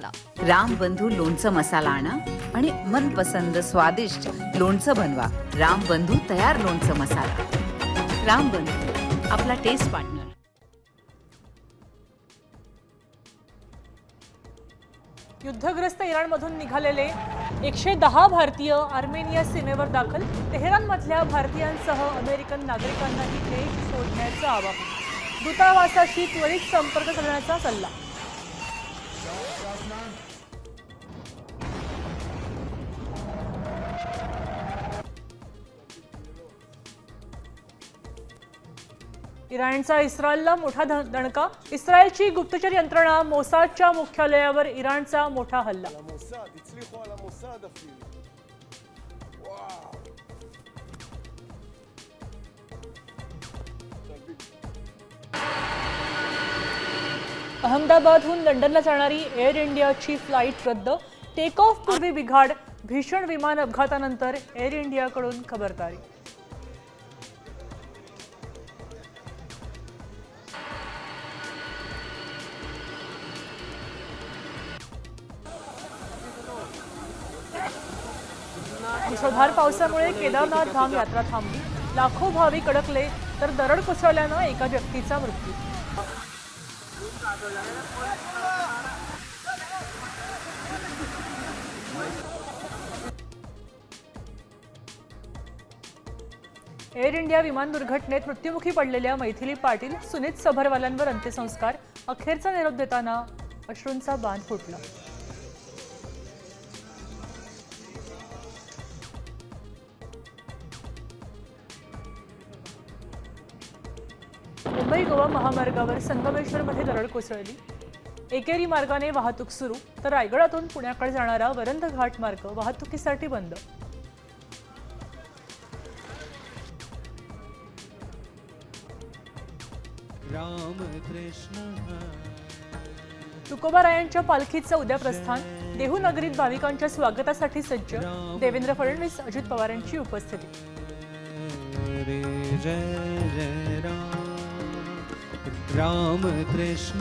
मसाला। रामबंधू लोणचं मसाला आणा आणि मनपसंद स्वादिष्ट लोणचं बनवा। रामबंधू तयार लोणचं मसाला। रामबंधू, आपला टेस्ट पार्टनर। युद्धग्रस्त इराणमधून निघालेले 110 भारतीय आर्मेनिया सीमेवर दाखल। तेहरानमधल्या भारतीयांसह अमेरिकन नागरिकांनाही देश सोडण्याचं आवाहन। दूतावासाशी त्वरित संपर्क करण्याचा सल्ला। इराणचा इस्रायलला मोठा दणका। इस्रायलची गुप्तचर यंत्रणा मोसादच्या मुख्यालयावर इराणचा मोठा हल्ला। अहमदाबादहून लंडनला जाणारी एअर इंडियाची फ्लाईट रद्द। टेक ऑफ पूर्वी बिघाड। भीषण विमान अपघातानंतर एअर इंडियाकडून खबरदारी। मुसळधार पावसामुळे केदारनाथ धाम यात्रा थांबली। लाखो भाविक अडकले तर दरड कोसळल्यानं एका व्यक्तीचा मृत्यू। एअर इंडिया विमान दुर्घटनेत मृत्युमुखी पडलेल्या मैथिली पाटील, सुनीत सभरवालांवर अंत्यसंस्कार। अखेरचा निरोप देताना अश्रूंचा बांध फुटला। मुंबई गोवा महामार्गावर संगमेश्वरमध्ये दरड कोसळली। एकेरी मार्गाने वाहतूक सुरू तर रायगडातून पुण्याकडे जाणारा वरंध घाट मार्ग वाहतुकीसाठी बंद। तुकोबारायांच्या पालखीचं उद्या प्रस्थान। देहू नगरीत भाविकांच्या स्वागतासाठी सज्ज। देवेंद्र फडणवीस, अजित पवारांची उपस्थिती। राम कृष्ण